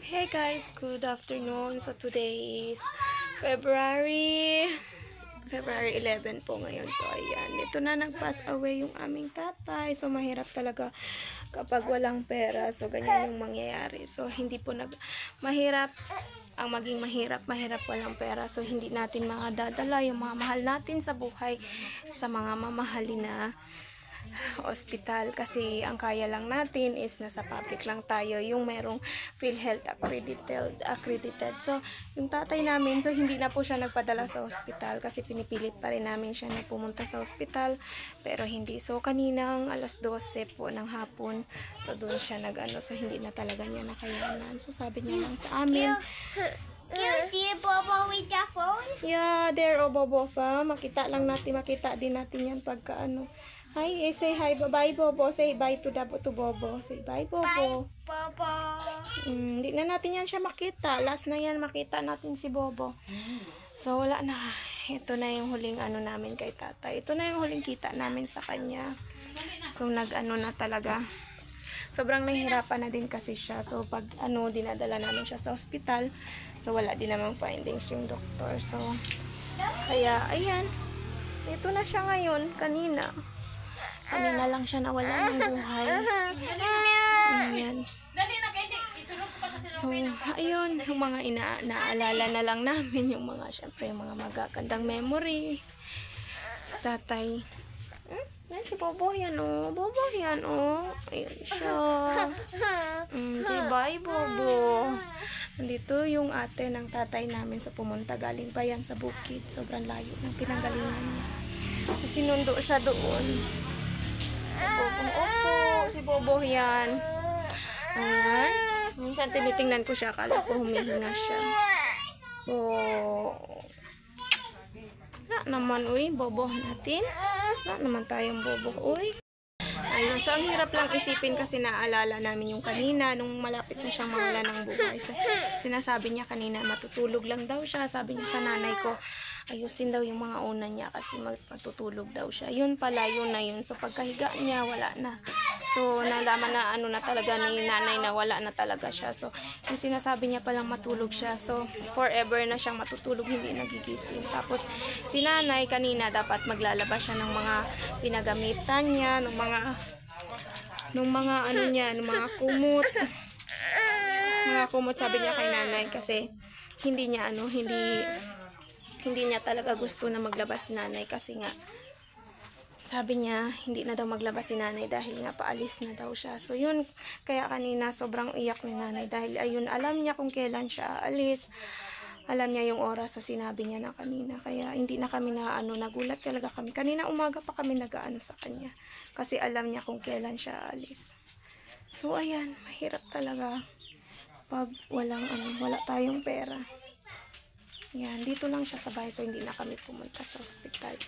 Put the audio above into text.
Hey guys, good afternoon. So today is February 11 po ngayon. So ayan, ito na nag-pass away yung aming tatay. So mahirap talaga kapag walang pera. So ganyan yung mangyayari. So hindi po mahirap ang maging mahirap walang pera. So hindi natin makadadala yung mga mahal natin sa buhay sa mga mamahalin na hospital kasi ang kaya lang natin is nasa public lang tayo, yung merong PhilHealth accredited. So yung tatay namin, so hindi na po siya nagpadala sa hospital kasi pinipilit pa rin namin siya na pumunta sa hospital pero hindi. So kaninang alas 12 po ng hapon, so doon siya so hindi na talaga niya nakayanan. So sabi niya lang sa amin, Can you see Bobo with the phone? yeah, there, Bobo pa. Makita din natin yan pagka Hi, say hi, bye Bobo. Say bye to Bobo. Say bye Bobo. Bye, Bobo. Hindi na natin yan siya makita. Last na yan makita natin si Bobo. So wala na. Ito na yung huling namin kay tatay. Ito na yung huling kita namin sa kanya. So na talaga. Sobrang nahihirapan na din kasi siya. So pag dinadala namin siya sa ospital, so wala din namang findings yung doktor. So kaya ayan. Ito na siya ngayon, kanina lang siya nawala ng buhay. Ayan. So, ayun, yung mga naalala na lang namin, yung mga, syempre, yung mga magagandang memory. Tatay. Yan si Bobo yan, oh. Bobo yan, oh. Ayun siya. Say bye, Bobo. Nandito yung ate ng tatay namin sa pumunta. Galing pa yan sa bukid. Sobrang layo ng pinanggalingan niya. So, sinundo siya doon. Opo, si Bobo yan. Ayan. Minsan tinitingnan ko siya, akala ko humihinga siya. Na naman, uy, Bobo natin. Na naman tayong Bobo, uy. Ayun, so ang hirap lang isipin kasi naalala namin yung kanina, nung malapit na siyang mawala ng buhay. So, sinasabi niya kanina, matutulog lang daw siya. Sabi niya sa nanay ko, ayusin daw yung mga una niya kasi matutulog daw siya. Yun pala, yun na yun. So pagkahiga niya, wala na. So nalaman na na talaga ni nanay na wala na talaga siya. So yung sinasabi niya palang matulog siya. So forever na siyang matutulog, hindi nagigising. Tapos si nanay kanina dapat maglalabas siya ng mga pinagamitan niya, ng mga kumot. Mga kumot sabi niya kay nanay kasi hindi niya hindi niya talaga gusto na maglabas si nanay kasi nga sabi niya hindi na daw maglabas si nanay dahil nga paalis na daw siya. So yun, kaya kanina sobrang iyak ni nanay dahil ayun, alam niya kung kailan siya aalis, alam niya yung oras, so sinabi niya na kanina. Kaya hindi na kami nagulat talaga kami. Kanina umaga pa kami sa kanya kasi alam niya kung kailan siya aalis. So ayan, mahirap talaga pag wala tayong pera. Yan, dito lang siya sa bahay, so hindi na kami pumunta sa ospital.